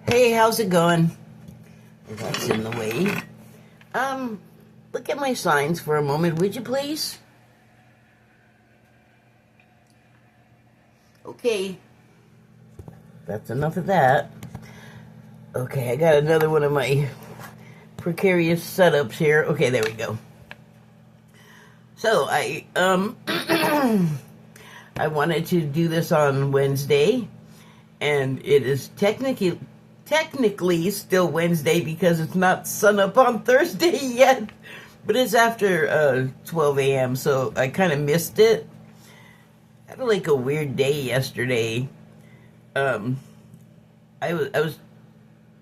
Hey, how's it going? That's in the way. Look at my signs for a moment, would you please? Okay. That's enough of that. Okay, I got another one of my precarious setups here. Okay, there we go. So, I wanted to do this on Wednesday, and it is technically still Wednesday because it's not sun up on Thursday yet, but it's after 12 a.m., so I kind of missed it. I had like a weird day yesterday. I was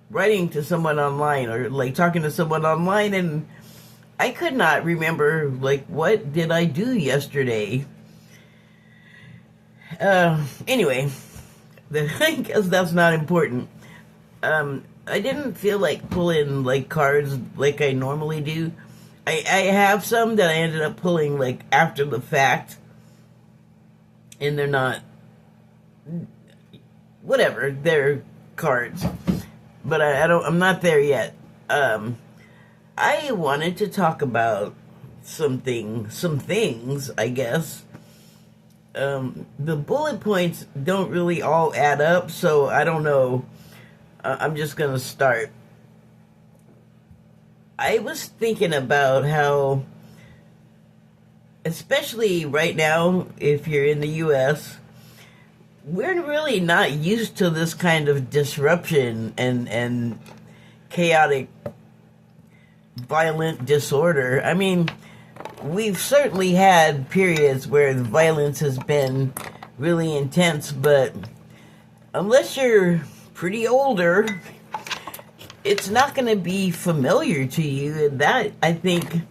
writing to someone online, or like talking to someone online, and I could not remember, like, what did I do yesterday? Anyway, I guess that's not important. I didn't feel like pulling, like, cards like I normally do. I have some that I ended up pulling, like, after the fact, and they're not, whatever, they're cards. But I'm not there yet. I wanted to talk about some things, I guess. The bullet points don't really all add up, so I don't know. I'm just gonna start. I was thinking about how, especially right now, if you're in the U.S., we're really not used to this kind of disruption and chaotic, violent disorder. I mean, we've certainly had periods where the violence has been really intense, but unless you're pretty older, it's not going to be familiar to you. And that, I think,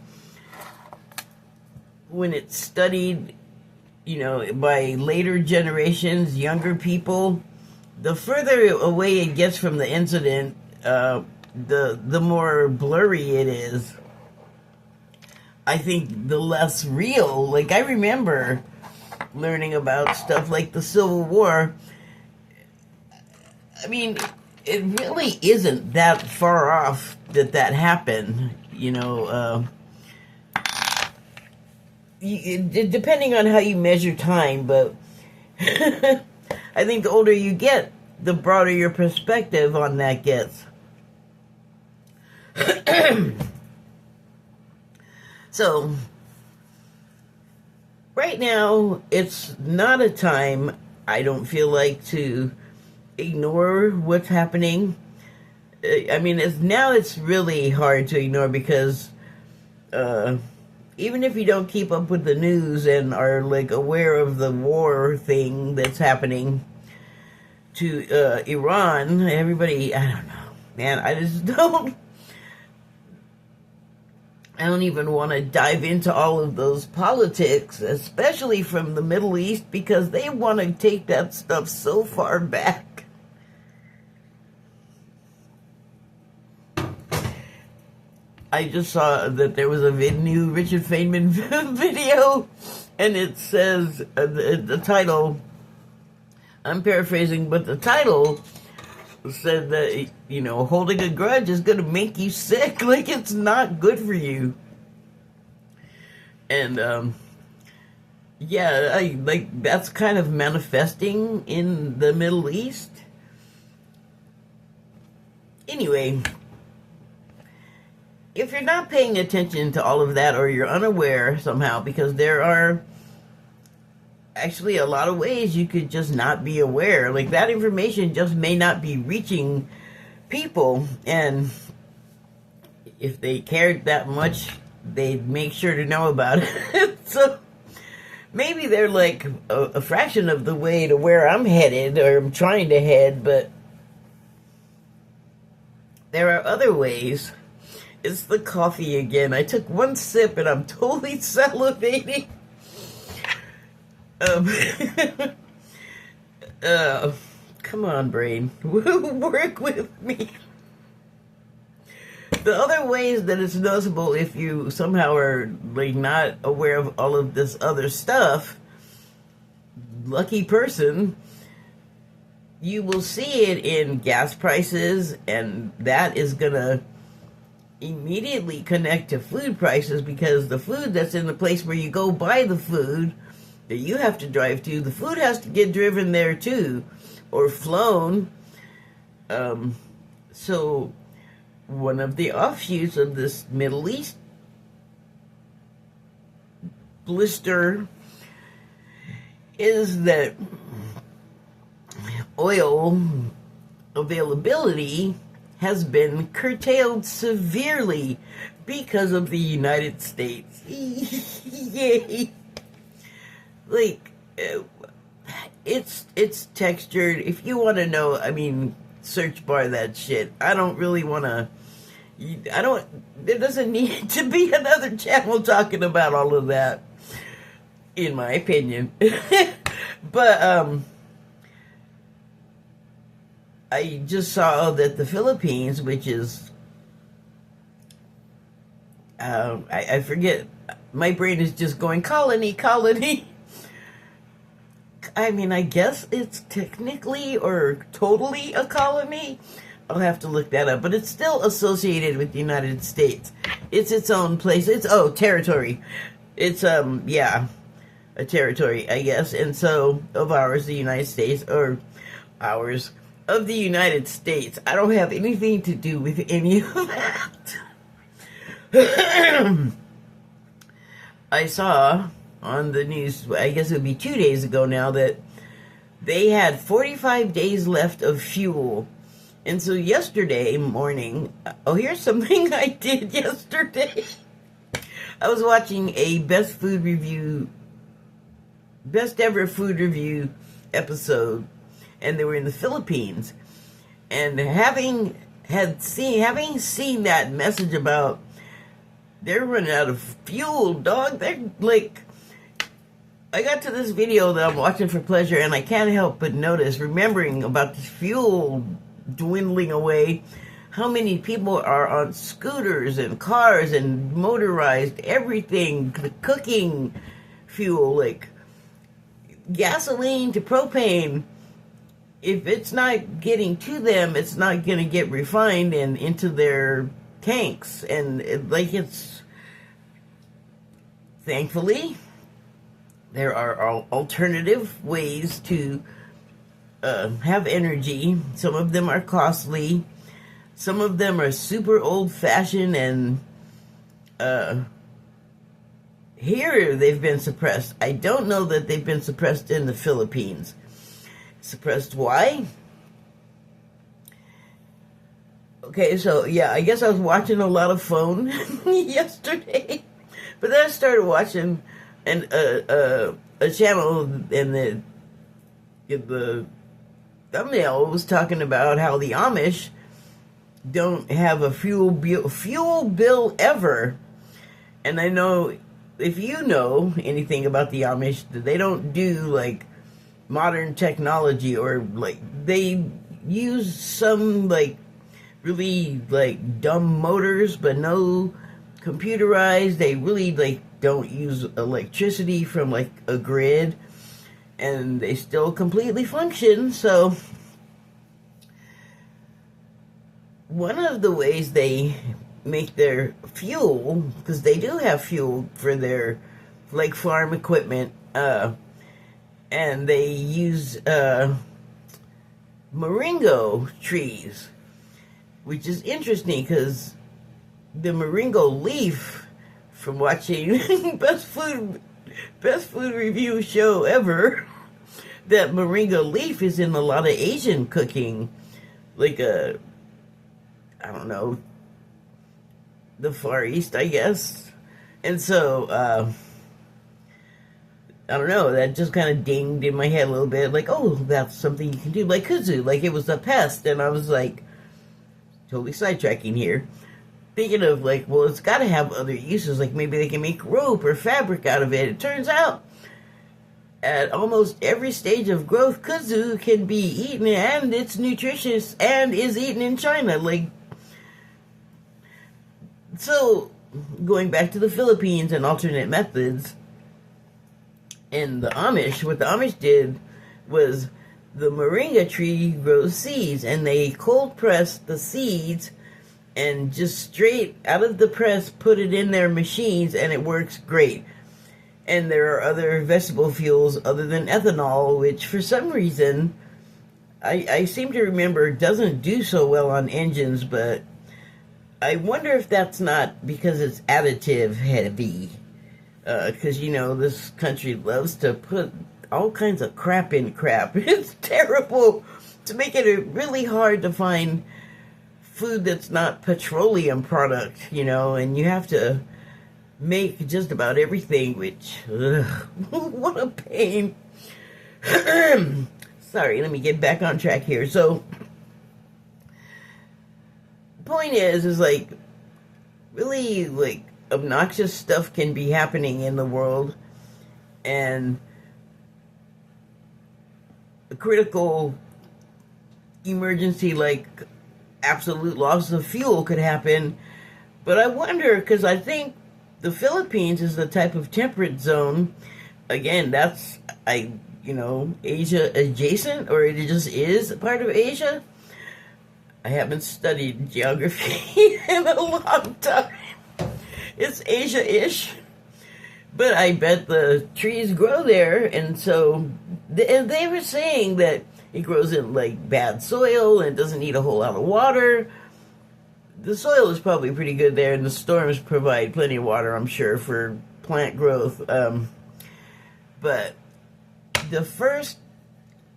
when it's studied, by later generations, younger people, the further away it gets from the incident, the more blurry it is. I think the less real. Like, I remember learning about stuff like the Civil War. I mean, it really isn't that far off that happened, depending on how you measure time, but I think the older you get, the broader your perspective on that gets. So, right now, it's not a time, I don't feel like, to ignore what's happening. I mean, it's really hard to ignore because even if you don't keep up with the news and are, like, aware of the war thing that's happening to Iran, everybody, I don't know, man, I don't even want to dive into all of those politics, especially from the Middle East, because they want to take that stuff so far back. I just saw that there was a new Richard Feynman video, and it says, the title, I'm paraphrasing, but the title said that, holding a grudge is going to make you sick. Like, it's not good for you. And, that's kind of manifesting in the Middle East. Anyway, if you're not paying attention to all of that, or you're unaware somehow, because there are actually a lot of ways you could just not be aware. Like, that information just may not be reaching people, and if they cared that much, they'd make sure to know about it. So maybe they're like a fraction of the way to where I'm headed, or I'm trying to head, but there are other ways. It's the coffee again. I took one sip and I'm totally salivating. Come on, brain. Work with me. The other ways that it's noticeable, if you somehow are, like, not aware of all of this other stuff, lucky person, you will see it in gas prices, and that is going to immediately connect to food prices, because the food that's in the place where you go buy the food that you have to drive to, the food has to get driven there too, or flown. So one of the offshoots of this Middle East blister is that oil availability has been curtailed severely because of the United States. Yay! Like, it's textured. If you want to know, I mean, search bar that shit. I don't really want to. There doesn't need to be another channel talking about all of that, in my opinion. But I just saw that the Philippines, which is, I forget, my brain is just going colony. I mean, I guess it's technically or totally a colony. I'll have to look that up, but it's still associated with the United States. It's its own place. It's, territory. It's, yeah, a territory, I guess. And so, of ours, the United States, or ours, of the United States. I don't have anything to do with any of that. I saw on the news, I guess it would be 2 days ago now, that they had 45 days left of fuel. And so yesterday morning, here's something I did yesterday. I was watching a best ever food review episode, and they were in the Philippines. And having seen that message about they're running out of fuel, dog, they're like, I got to this video that I'm watching for pleasure, and I can't help but notice, remembering about this fuel dwindling away, how many people are on scooters and cars and motorized everything, the cooking fuel, like gasoline to propane. If it's not getting to them, it's not going to get refined and into their tanks. And it's, thankfully, there are alternative ways to have energy. Some of them are costly. Some of them are super old-fashioned, and here they've been suppressed. I don't know that they've been suppressed in the Philippines. Suppressed why? Okay, so yeah, I guess I was watching a lot of phone yesterday, but then I started watching a channel, and the thumbnail was talking about how the Amish don't have a fuel bill ever. And I know, if you know anything about the Amish, they don't do like modern technology, or like they use some like really like dumb motors, but no computerized. They really like don't use electricity from like a grid, and they still completely function. So one of the ways they make their fuel, because they do have fuel for their like farm equipment, and they use moringa trees, which is interesting because the moringa leaf, from watching best food review show ever, that moringa leaf is in a lot of Asian cooking, like I don't know, the Far East, I guess. And so I don't know, that just kind of dinged in my head a little bit, like, oh, that's something you can do, like kudzu, like it was a pest. And I was like, totally sidetracking here, thinking of like, well, it's got to have other uses, like maybe they can make rope or fabric out of it. It turns out at almost every stage of growth, kudzu can be eaten, and it's nutritious, and is eaten in China. Like, so going back to the Philippines and alternate methods, and the Amish, what the Amish did was the moringa tree grows seeds, and they cold press the seeds and just straight out of the press put it in their machines, and it works great. And there are other vegetable fuels other than ethanol, which for some reason I seem to remember doesn't do so well on engines, but I wonder if that's not because it's additive heavy. Because, this country loves to put all kinds of crap in crap. It's terrible to make it really hard to find food that's not petroleum product, and you have to make just about everything, which, what a pain. Sorry, let me get back on track here. So, point is like, really, like, obnoxious stuff can be happening in the world, and a critical emergency like absolute loss of fuel could happen. But I wonder, because I think the Philippines is the type of temperate zone. Again, that's, Asia adjacent, or it just is a part of Asia. I haven't studied geography in a long time. It's Asia-ish. But I bet the trees grow there, and so they were saying that it grows in, like, bad soil and doesn't need a whole lot of water. The soil is probably pretty good there, and the storms provide plenty of water, I'm sure, for plant growth. But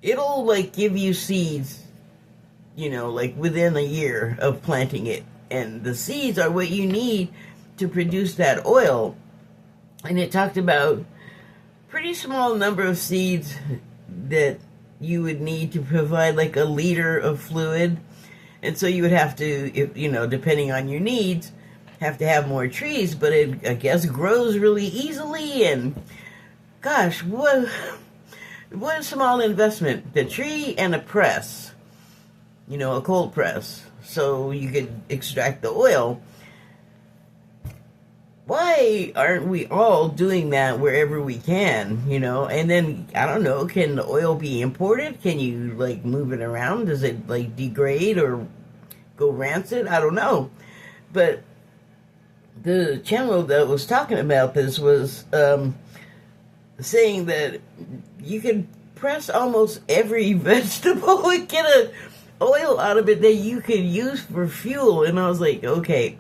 it'll, like, give you seeds, like, within a year of planting it. And the seeds are what you need to produce that oil. And it talked about pretty small number of seeds that you would need to provide like a liter of fluid. And so you would have to, depending on your needs, have to have more trees. But it, I guess, grows really easily. And gosh, what a small investment. The tree and a press, a cold press, so you could extract the oil. Why aren't we all doing that wherever we can, And then, I don't know, can the oil be imported? Can you, like, move it around? Does it, like, degrade or go rancid? I don't know. But the channel that was talking about this was saying that you can press almost every vegetable and get an oil out of it that you could use for fuel. And I was like, okay,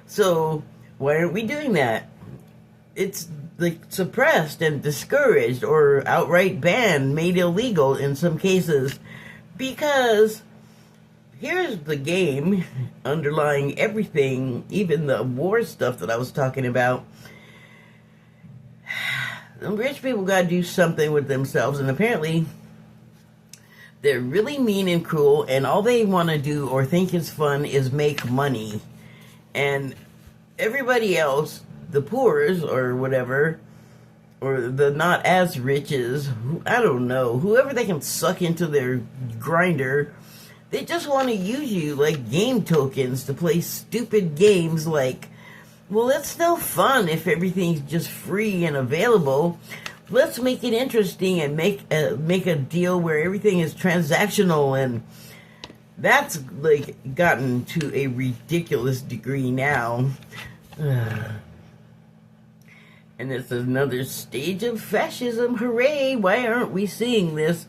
so why aren't we doing that? It's like suppressed and discouraged or outright banned, made illegal in some cases, because here's the game underlying everything, even the war stuff that I was talking about. The rich people got to do something with themselves, and apparently they're really mean and cruel, and all they want to do or think is fun is make money. And everybody else, the poors or whatever, or the not as riches, I don't know, whoever they can suck into their grinder, they just want to use you like game tokens to play stupid games like, well, it's no fun if everything's just free and available. Let's make it interesting and make a deal where everything is transactional, and that's like gotten to a ridiculous degree now. And it's another stage of fascism. Hooray! Why aren't we seeing this?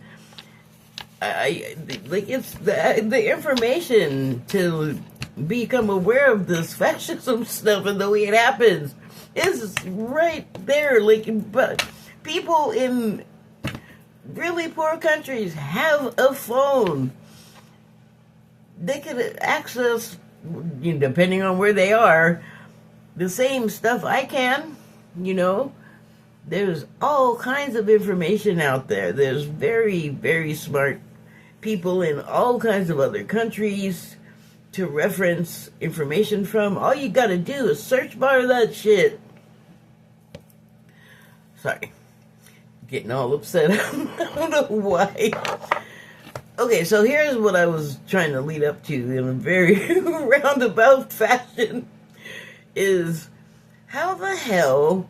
It's the information to become aware of this fascism stuff and the way it happens is right there. But people in really poor countries have a phone. They could access, depending on where they are, the same stuff I can, There's all kinds of information out there. There's very, very smart people in all kinds of other countries to reference information from. All you gotta do is search bar that shit. Sorry. Getting all upset. I don't know why. Okay, so here's what I was trying to lead up to in a very roundabout fashion. Is how the hell,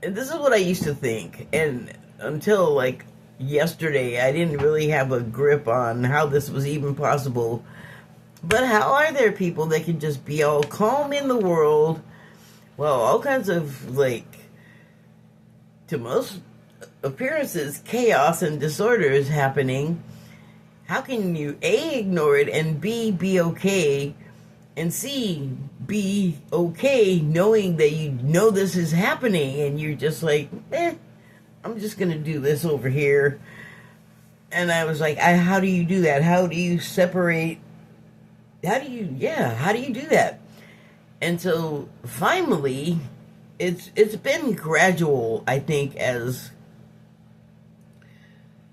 and this is what I used to think, and until like yesterday. I didn't really have a grip on how this was even possible. But how are there people that can just be all calm in the world? Well, all kinds of, like, to most appearances, chaos and disorder is happening. How can you A, ignore it, and B, be okay, and C, be okay knowing that you know this is happening, and you're just like, I'm just gonna do this over here. And I was like, how do you do that? How do you separate? How do you do that? And so finally, it's been gradual, I think, as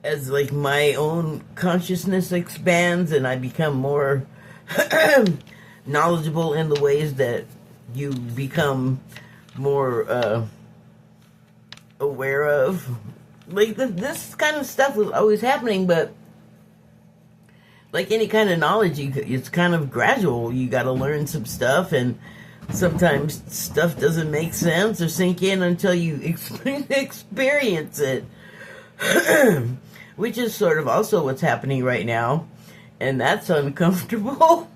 like my own consciousness expands and I become more knowledgeable in the ways that you become more aware of. Like this kind of stuff was always happening, but like any kind of knowledge, it's kind of gradual. You got to learn some stuff, and sometimes stuff doesn't make sense or sink in until you experience it. Which is sort of also what's happening right now, and that's uncomfortable.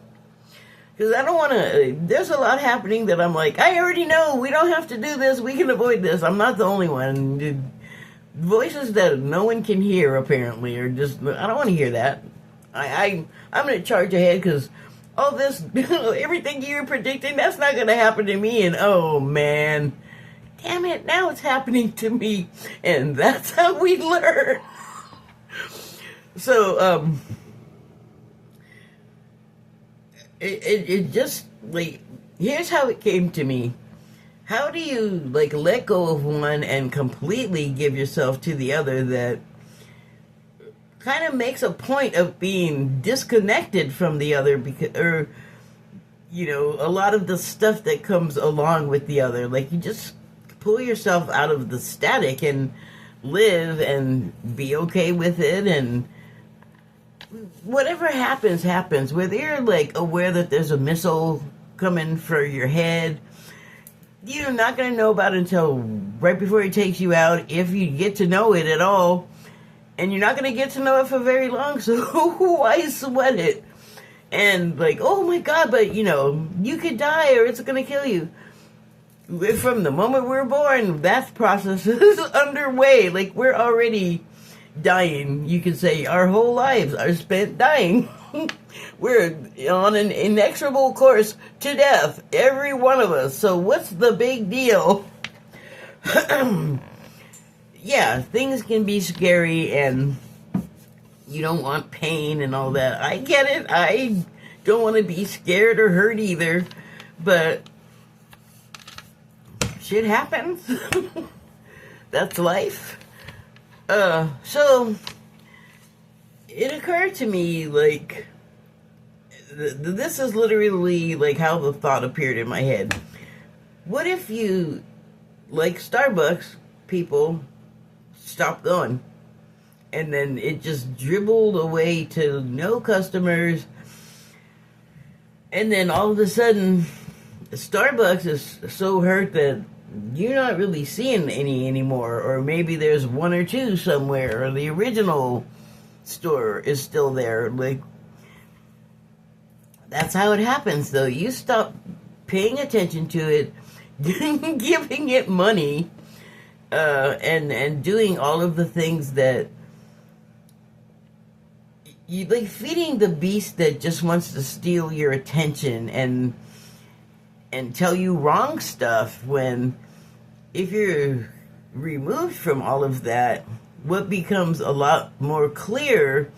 Because I don't want to, there's a lot happening that I'm like, I already know, we don't have to do this, we can avoid this. I'm not the only one. The voices that no one can hear, apparently, are just, I don't want to hear that. I'm going to charge ahead because all this, everything you're predicting, that's not going to happen to me. And oh man, damn it, now it's happening to me. And that's how we learn. So, it just, like, here's how it came to me. How do you, like, let go of one and completely give yourself to the other that kind of makes a point of being disconnected from the other, because, or, you know, a lot of the stuff that comes along with the other. Like, you just pull yourself out of the static and live and be okay with it, and whatever happens, happens. Whether you're, like, aware that there's a missile coming for your head, you're not going to know about it until right before it takes you out, if you get to know it at all. And you're not going to get to know it for very long, so why sweat it? And, like, oh my God, but, you know, you could die or it's going to kill you. From the moment we're born, that process is underway. Like, we're already dying. You could say our whole lives are spent dying. We're on an inexorable course to death, every one of us. So what's the big deal? Yeah, things can be scary and you don't want pain and all that. I get it. I don't want to be scared or hurt either. But shit happens. That's life. So it occurred to me, like, this is literally like how the thought appeared in my head. What if you, like Starbucks people, stopped going, and then it just dribbled away to no customers, and then all of a sudden Starbucks is so hurt that you're not really seeing any anymore, or maybe there's one or two somewhere, or the original store is still there. Like, that's how it happens, though. You stop paying attention to it, giving it money, and doing all of the things that you like, feeding the beast that just wants to steal your attention and tell you wrong stuff. When, if you're removed from all of that, what becomes a lot more clear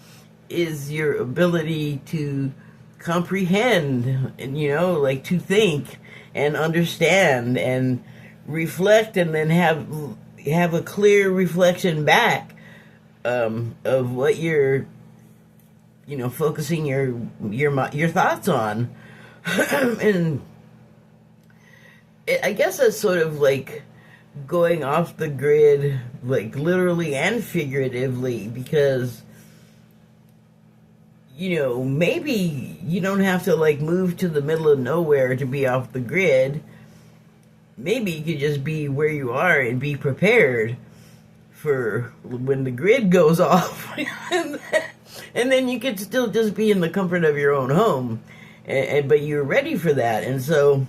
is your ability to comprehend, and, you know, like, to think and understand and reflect, and then have a clear reflection back of what you're, you know, focusing your thoughts on. And I guess that's sort of like going off the grid, like literally and figuratively, because, you know, maybe you don't have to, like, move to the middle of nowhere to be off the grid. Maybe you could just be where you are and be prepared for when the grid goes off. And then you could still just be in the comfort of your own home. But you're ready for that. And so,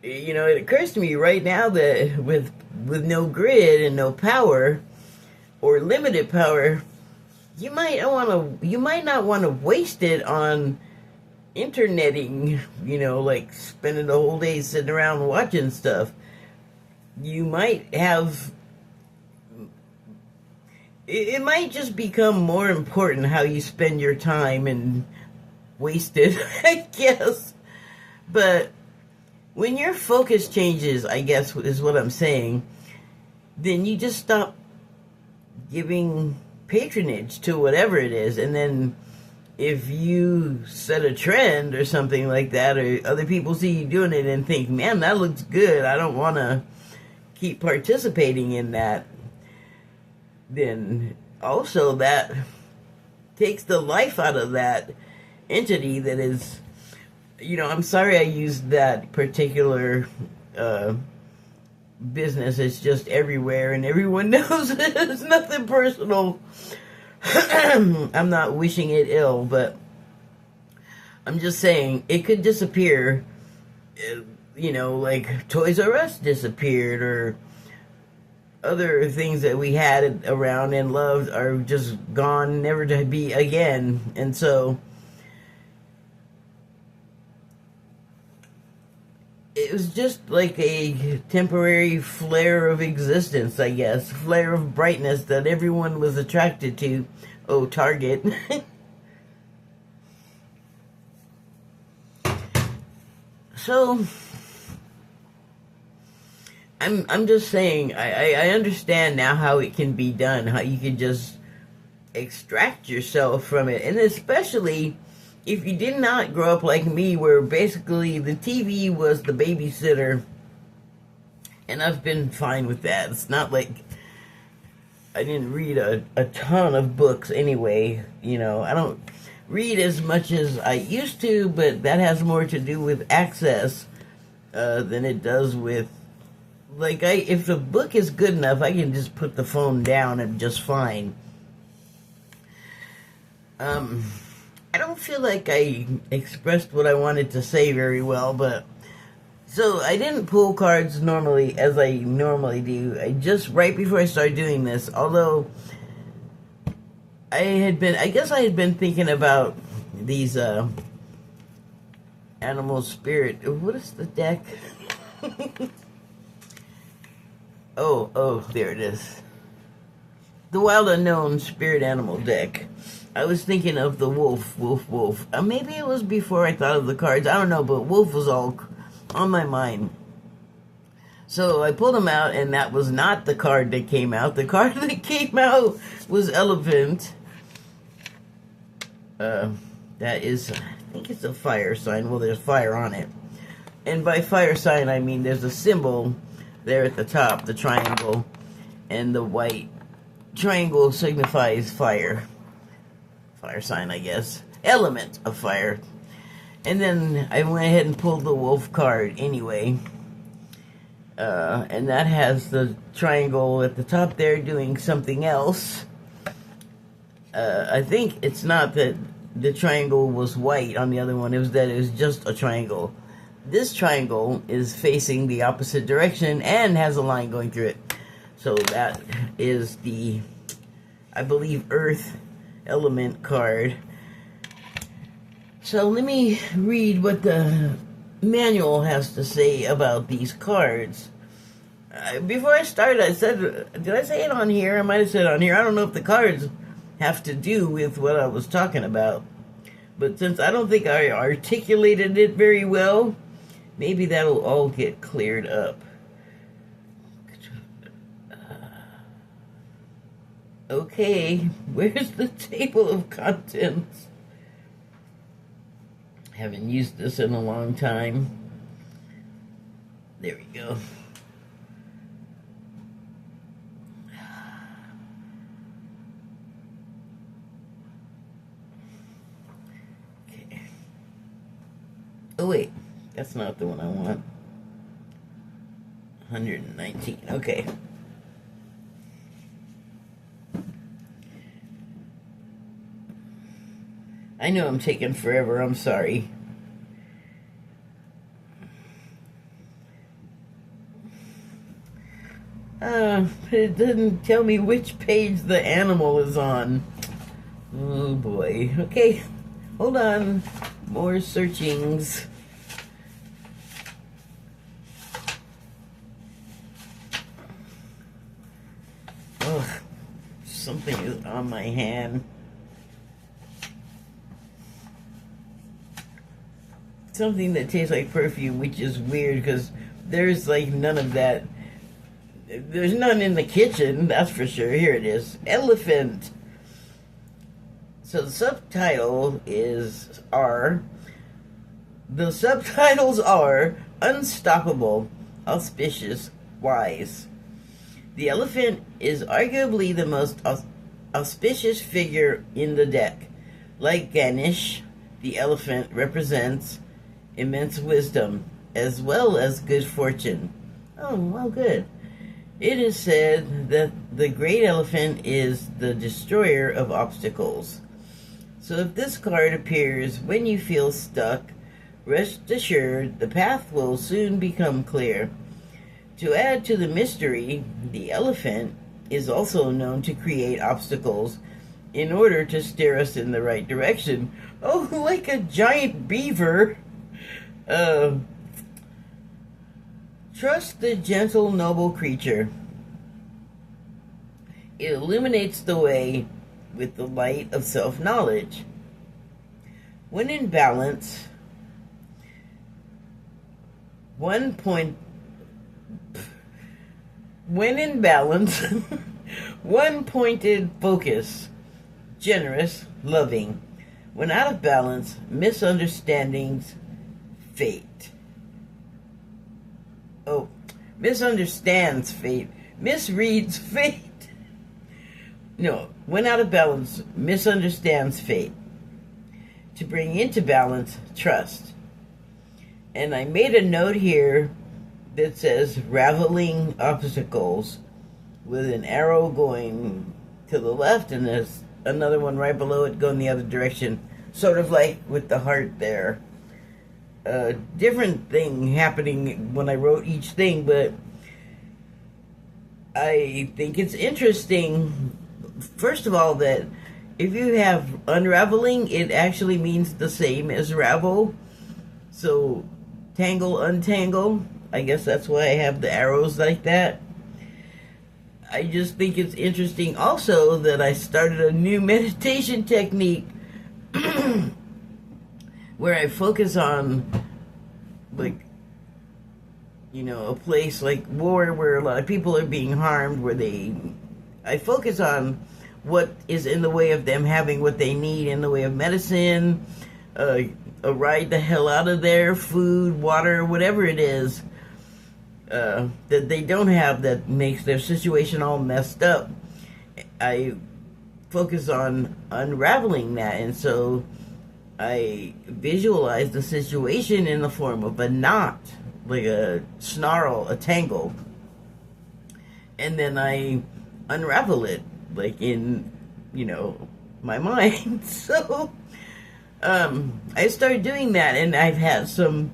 it occurs to me right now that with no grid and no power, or limited power, you might not want to waste it on interneting, like spending the whole day sitting around watching stuff. You might have, it might just become more important how you spend your time and waste it, I guess. But when your focus changes, I guess is what I'm saying, then you just stop giving patronage to whatever it is. And then if you set a trend or something like that, or other people see you doing it and think, man, that looks good, I don't want to keep participating in that, then also that takes the life out of that entity that is, I'm sorry I used that particular business. It's just everywhere and everyone knows it. It's nothing personal. I'm not wishing it ill, but I'm just saying it could disappear. Like Toys R Us disappeared, or other things that we had around and loved are just gone, never to be again. And so it was just like a temporary flare of existence, I guess. Flare of brightness that everyone was attracted to. Oh, Target. So, I'm just saying, I understand now how it can be done, how you can just extract yourself from it. And especially if you did not grow up like me, where basically the TV was the babysitter, and I've been fine with that. It's not like I didn't read a ton of books anyway. I don't read as much as I used to, but that has more to do with access than it does with, like, if the book is good enough, I can just put the phone down and just fine. I don't feel like I expressed what I wanted to say very well, but so I didn't pull cards normally as I normally do. I just, right before I started doing this, although I guess I had been thinking about these animal spirit. What is the deck? oh, there it is. The Wild Unknown Spirit Animal deck. I was thinking of the wolf. Maybe it was before I thought of the cards. I don't know, but wolf was all on my mind. So I pulled them out, and that was not the card that came out. The card that came out was elephant. That is, I think it's a fire sign. Well, there's fire on it. And by fire sign, I mean there's a symbol there at the top, the triangle, and the white triangle signifies fire. Fire sign, I guess. Element of fire. And then I went ahead and pulled the wolf card anyway. And that has the triangle at the top there doing something else. I think it's not that the triangle was white on the other one. It was that it was just a triangle. This triangle is facing the opposite direction and has a line going through it. So that is the, I believe, Earth element card. So let me read what the manual has to say about these cards. Before I started, I said, did I say it on here? I might have said it on here. I don't know if the cards have to do with what I was talking about. But since I don't think I articulated it very well, maybe that'll all get cleared up. Okay, where's the table of contents? Haven't used this in a long time. There we go. Okay. Oh wait, that's not the one I want. 119, okay. I know I'm taking forever. I'm sorry. It doesn't tell me which page the animal is on. Oh boy. Okay, hold on. More searchings. Ugh, something is on my hand. Something that tastes like perfume, which is weird because there's like none of that. There's none in the kitchen, that's for sure. Here it is. Elephant. So the subtitles are unstoppable, auspicious, wise. The elephant is arguably the most auspicious figure in the deck. Like Ganesh, the elephant represents immense wisdom as well as good fortune. Oh, well, good. It is said that the great elephant is the destroyer of obstacles. So if this card appears when you feel stuck, rest assured the path will soon become clear. To add to the mystery, the elephant is also known to create obstacles in order to steer us in the right direction. Oh, like a giant beaver. Trust the gentle, noble creature. It illuminates the way with the light of self-knowledge. When in balance, one pointed focus, generous, loving. When out of balance, misunderstandings, fate. Oh, misunderstands fate, misreads fate. No, when out of balance, misunderstands fate. To bring into balance, trust. And I made a note here that says raveling obstacles with an arrow going to the left and there's another one right below it going the other direction. Sort of like with the heart there. Different thing happening when I wrote each thing, but I think it's interesting, first of all, that if you have unraveling, it actually means the same as ravel. So, tangle, untangle, I guess that's why I have the arrows like that. I just think it's interesting also that I started a new meditation technique where I focus on, like, you know, a place like war where a lot of people are being harmed, I focus on what is in the way of them having what they need in the way of medicine, a ride the hell out of there, food, water, whatever it is, that they don't have that makes their situation all messed up. I focus on unraveling that, and so I visualize the situation in the form of a knot, like a snarl, a tangle, and then I unravel it, like in, you know, my mind. So I started doing that, and I've had some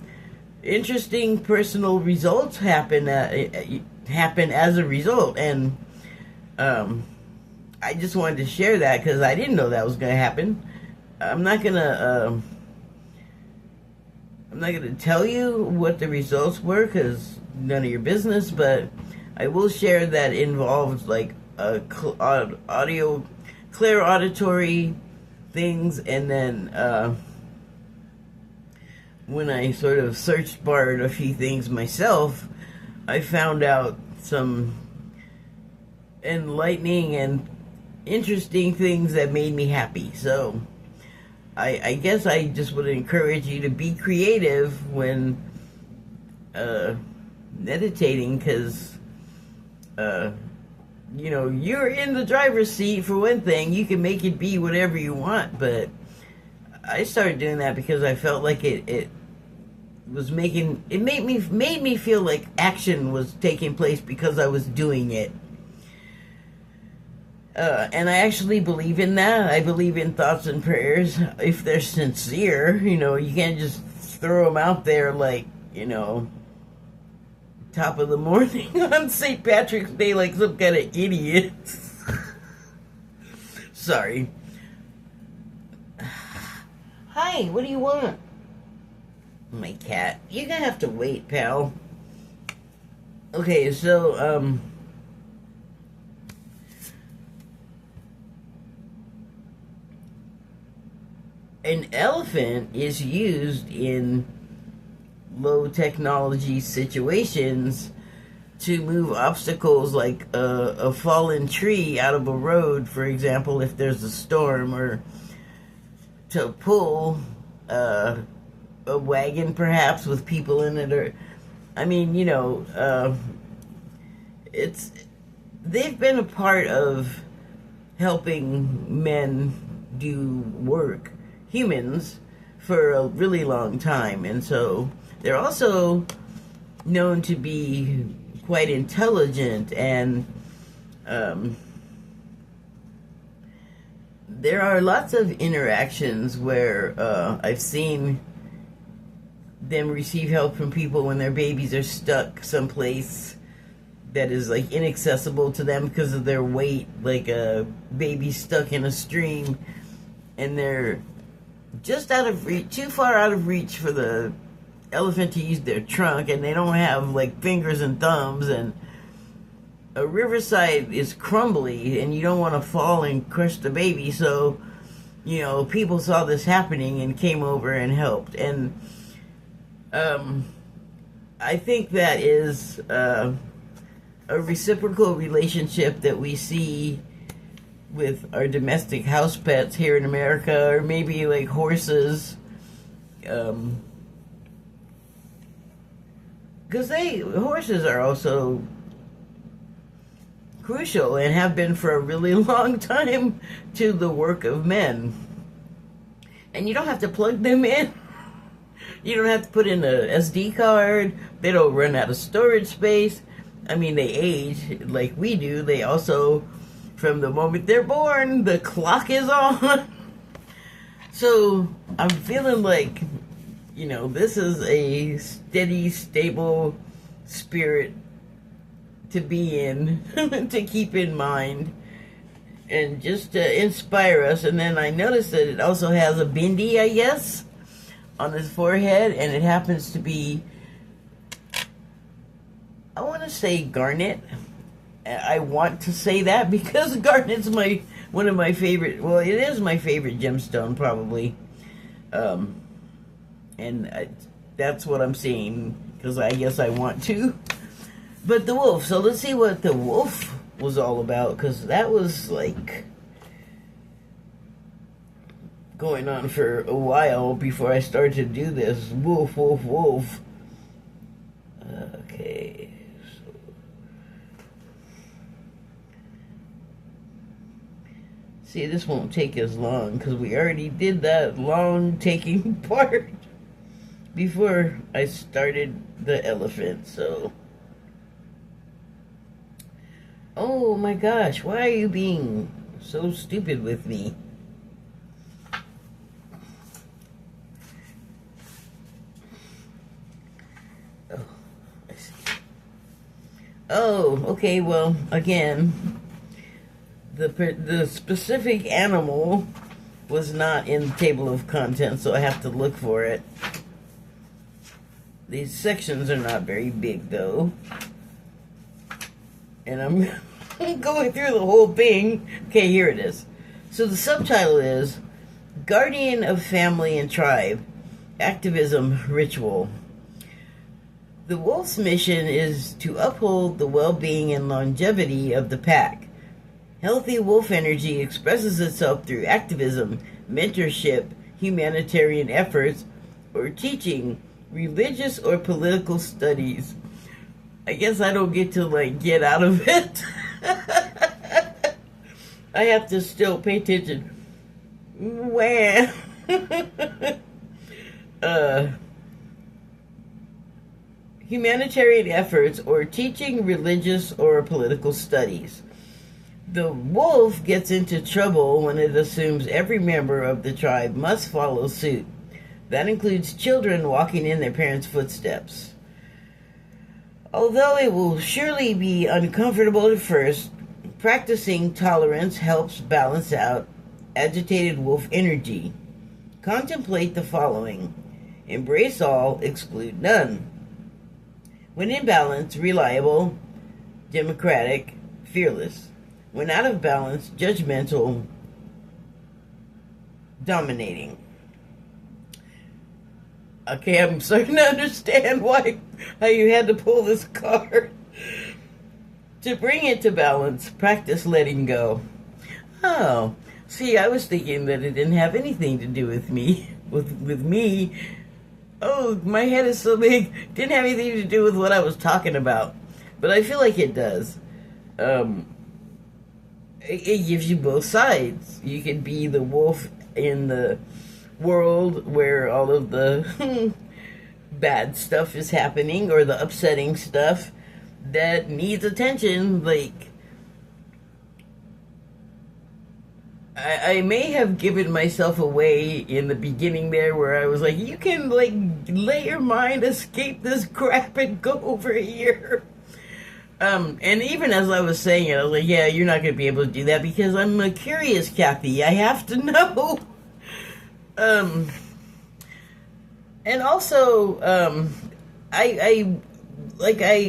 interesting personal results happen as a result, and I just wanted to share that because I didn't know that was going to happen. I'm not gonna tell you what the results were because none of your business, but I will share that involved like clear auditory things, and then when I sort of searched barred a few things myself, I found out some enlightening and interesting things that made me happy. So I guess I just would encourage you to be creative when meditating, because you know, you're in the driver's seat for one thing. You can make it be whatever you want, but I started doing that because I felt like it made me feel like action was taking place because I was doing it. And I actually believe in that. I believe in thoughts and prayers if they're sincere. You can't just throw them out there like, top of the morning on St. Patrick's Day like some kind of idiot. Sorry. Hi, what do you want? My cat. You're gonna have to wait, pal. Okay, so, an elephant is used in low technology situations to move obstacles like a fallen tree out of a road, for example, if there's a storm, or to pull a wagon perhaps with people in it, or I mean, it's they've been a part of helping men do work, humans, for a really long time, and so they're also known to be quite intelligent, and there are lots of interactions where I've seen them receive help from people when their babies are stuck someplace that is like inaccessible to them because of their weight, like a baby stuck in a stream and they're just out of reach, too far out of reach for the elephant to use their trunk, and they don't have like fingers and thumbs, and a riverside is crumbly and you don't want to fall and crush the baby, so people saw this happening and came over and helped. And I think that is a reciprocal relationship that we see with our domestic house pets here in America, or maybe like horses, because horses are also crucial and have been for a really long time to the work of men. And you don't have to plug them in. You don't have to put in a SD card. They don't run out of storage space. I mean, they age like we do. They also, from the moment they're born, the clock is on. So I'm feeling like, this is a steady, stable spirit to be in, to keep in mind, and just to inspire us. And then I noticed that it also has a bindi, I guess, on his forehead, and it happens to be, I want to say garnet. I want to say that because garnet's one of my favorite, well, it is my favorite gemstone, probably. That's what I'm seeing, because I guess I want to. But the wolf, so let's see what the wolf was all about, because that was like going on for a while before I started to do this. Wolf, wolf, wolf. Okay, so see, this won't take as long because we already did that long taking part before I started the elephant. So, oh my gosh, why are you being so stupid with me? Oh, I see. Oh, okay, well, again, the specific animal was not in the table of contents, so I have to look for it. These sections are not very big, though. And I'm going through the whole thing. Okay, here it is. So the subtitle is Guardian of Family and Tribe, Activism Ritual. The wolf's mission is to uphold the well-being and longevity of the pack. Healthy wolf energy expresses itself through activism, mentorship, humanitarian efforts, or teaching, religious or political studies. I guess I don't get to, get out of it. I have to still pay attention. Wah. Humanitarian efforts or teaching, religious or political studies. The wolf gets into trouble when it assumes every member of the tribe must follow suit. That includes children walking in their parents' footsteps. Although it will surely be uncomfortable at first, practicing tolerance helps balance out agitated wolf energy. Contemplate the following: embrace all, exclude none. When in balance, reliable, democratic, fearless. When out of balance, judgmental, dominating. Okay, I'm starting to understand how you had to pull this card. To bring it to balance, practice letting go. Oh, see, I was thinking that it didn't have anything to do with me. With me. Oh, my head is so big. Didn't have anything to do with what I was talking about. But I feel like it does. It gives you both sides. You can be the wolf in the world where all of the bad stuff is happening, or the upsetting stuff that needs attention. Like, I may have given myself away in the beginning there, where I was like, you can, like, let your mind escape this crap and go over here. And even as I was saying it, I was like, yeah, you're not going to be able to do that, because I'm curious, Kathy. I have to know. And also,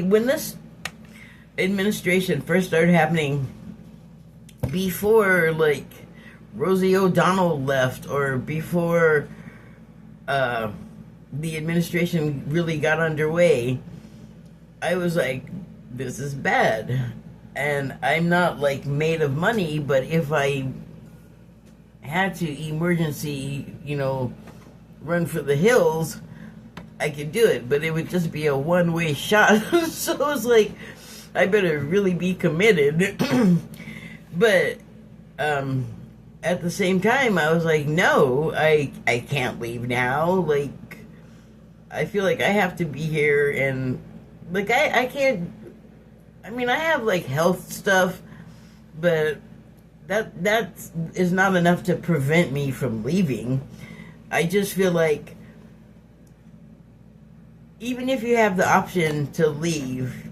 when this administration first started happening, before, like, Rosie O'Donnell left, or before the administration really got underway, I was like, this is bad. And I'm not, like, made of money, but if I had to emergency, run for the hills, I could do it. But it would just be a one-way shot. So it was like, I better really be committed. But at the same time, I was like, no, I can't leave now. Like, I feel like I have to be here, and, like, I can't. I mean, I have, like, health stuff, but that is not enough to prevent me from leaving. I just feel like even if you have the option to leave,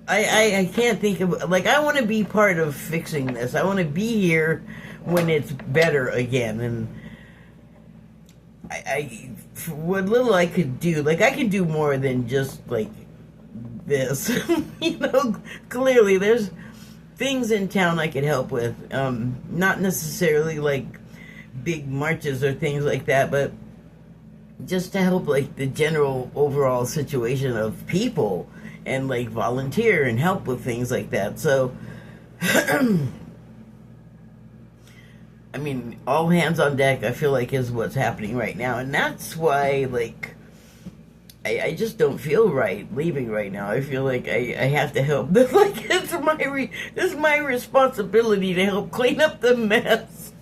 I can't think of, like, I want to be part of fixing this. I want to be here when it's better again. And I for what little I could do, like, I can do more than just, like, this. Clearly there's things in town I could help with. Not necessarily, like, big marches or things like that, but just to help, like, the general overall situation of people, and, like, volunteer and help with things like that. So I mean, all hands on deck, I feel like, is what's happening right now. And that's why, like, I just don't feel right leaving right now. I feel like I have to help. Like, it's my responsibility to help clean up the mess.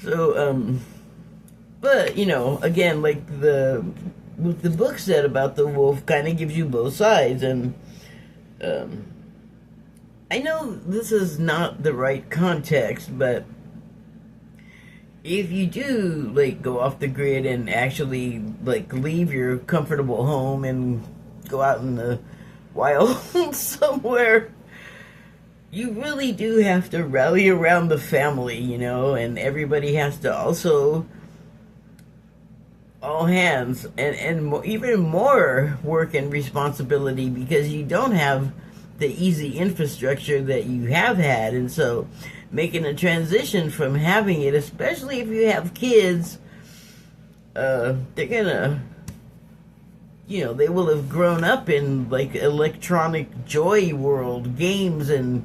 So, but, again, like, what the book said about the wolf kind of gives you both sides. And I know this is not the right context, but if you do, like, go off the grid and actually, like, leave your comfortable home and go out in the wild somewhere, you really do have to rally around the family, and everybody has to also, all hands, and even more work and responsibility, because you don't have the easy infrastructure that you have had. And so making a transition from having it, especially if you have kids, they're gonna, they will have grown up in, like, electronic joy world, games, and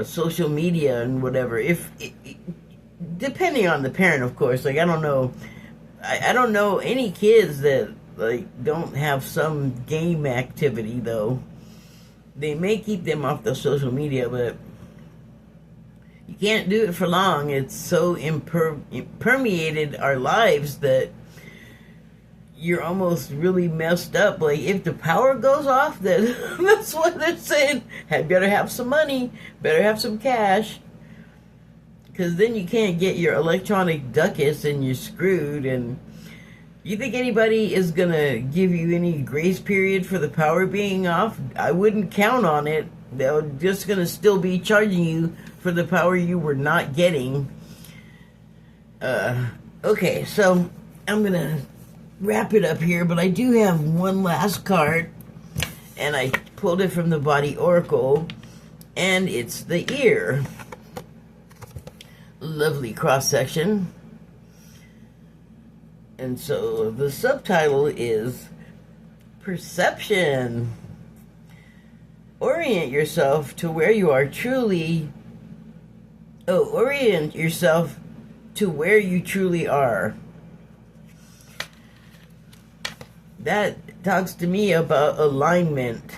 social media and whatever. Depending on the parent, of course. Like, I don't know any kids that, like, don't have some game activity, though. They may keep them off the social media, but you can't do it for long. It's so permeated our lives that you're almost really messed up. Like, if the power goes off, then that's what they're saying. Better have some money, better have some cash, because then you can't get your electronic ducats and you're screwed. And you think anybody is gonna give you any grace period for the power being off? I wouldn't count on it. They're just gonna still be charging you for the power you were not getting. Okay, so I'm gonna wrap it up here, but I do have one last card, and I pulled it from the Body Oracle, and it's the ear. Lovely cross section. And so the subtitle is Perception. Orient yourself to where you are truly. Orient yourself to where you truly are. That talks to me about alignment.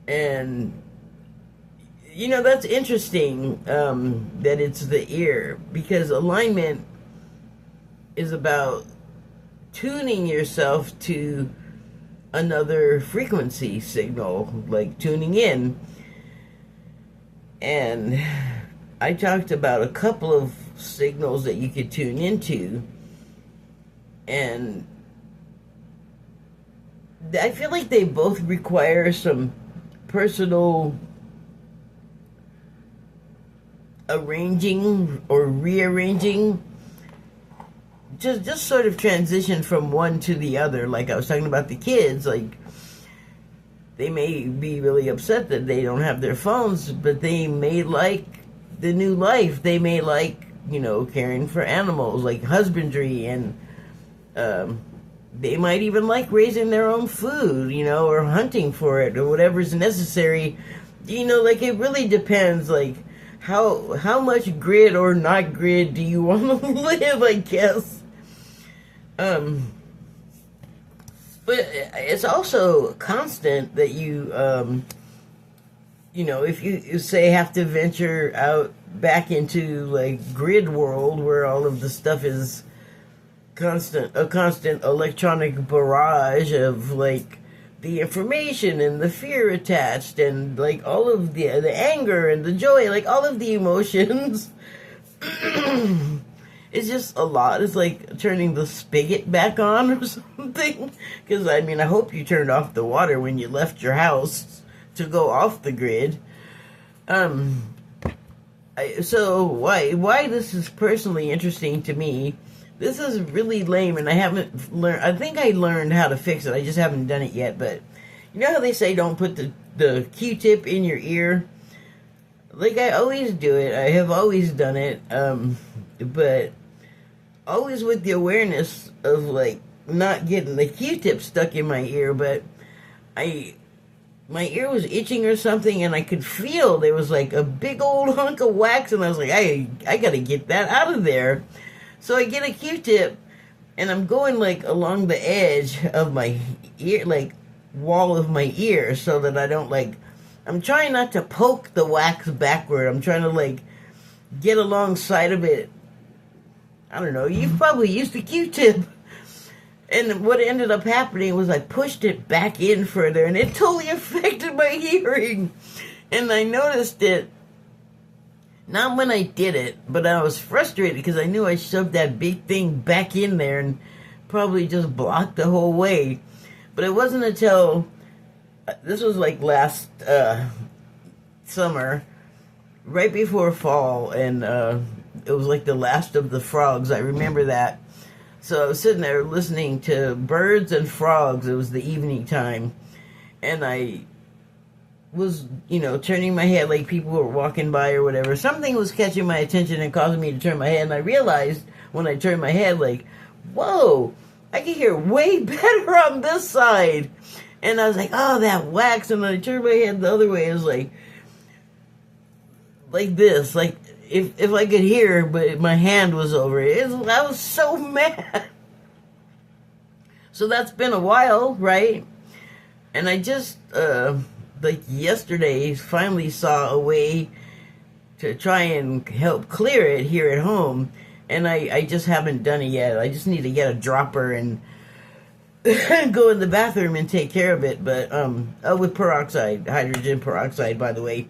And, you know, that's interesting that it's the ear, because alignment is about tuning yourself to another frequency signal, like tuning in. And I talked about a couple of signals that you could tune into, and I feel like they both require some personal arranging or rearranging. Just sort of transition from one to the other. Like I was talking about the kids, like they may be really upset that they don't have their phones, but they may like the new life. They may like, you know, caring for animals, like husbandry, and they might even like raising their own food, you know, or hunting for it, or whatever's necessary. You know, like it really depends, like how much grid or not grid do you want to live, I guess. But it's also constant that you know, if you say have to venture out back into like grid world where all of the stuff is a constant electronic barrage of like the information and the fear attached, and like all of the anger and the joy, like all of the emotions. It's just a lot. It's like turning the spigot back on or something. Because, I mean, I hope you turned off the water when you left your house to go off the grid. So why this is personally interesting to me, this is really lame, and I haven't learned. I think I learned how to fix it. I just haven't done it yet. But you know how they say don't put the Q-tip in your ear? Like, I always do it. I have always done it. But always with the awareness of like not getting the Q-tip stuck in my ear. But my ear was itching or something, and I could feel there was like a big old hunk of wax, and I was like, I gotta get that out of there. So I get a Q-tip, and I'm going like along the edge of my ear, like wall of my ear, so that I don't like, I'm trying not to poke the wax backward. I'm trying to like get alongside of it. I don't know, you've probably used a Q-tip. And what ended up happening was I pushed it back in further, and it totally affected my hearing. And I noticed it, not when I did it, but I was frustrated because I knew I shoved that big thing back in there and probably just blocked the whole way. But it wasn't until, this was like last summer, right before fall, and it was like the last of the frogs. I remember that. So I was sitting there listening to birds and frogs. It was the evening time. And I was, you know, turning my head like people were walking by or whatever. Something was catching my attention and causing me to turn my head. And I realized when I turned my head, like, whoa, I can hear way better on this side. And I was like, oh, that wax. And then I turned my head the other way. It was like this, like, if I could hear, but my hand was over it. I was so mad. So that's been a while, right? And I just, like yesterday, finally saw a way to try and help clear it here at home. and I just haven't done it yet. I just need to get a dropper and go in the bathroom and take care of it. But oh, with peroxide, hydrogen peroxide, by the way,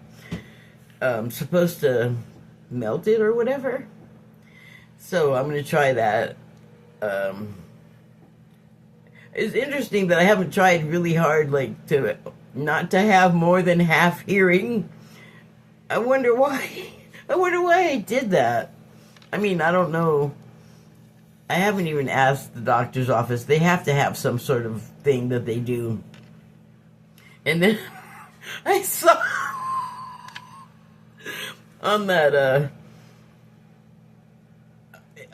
supposed to melt it or whatever. So I'm gonna try that. It's interesting that I haven't tried really hard, like, to not to have more than half hearing. I wonder why. I wonder why I did that. I mean, I don't know. I haven't even asked the doctor's office. They have to have some sort of thing that they do. And then I saw on that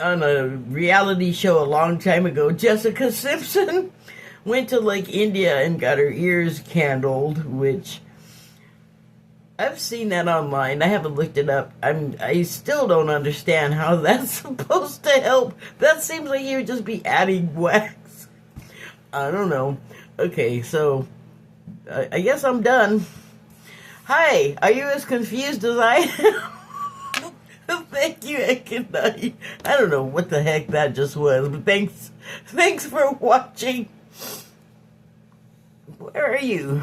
on a reality show a long time ago, Jessica Simpson went to like India and got her ears candled, which I've seen that online. I haven't looked it up. I still don't understand how that's supposed to help. That seems like you would just be adding wax. I don't know. Okay, so I guess I'm done. Hi, are you as confused as I am? Thank you, and good night. I don't know what the heck that just was, but thanks for watching. Where are you?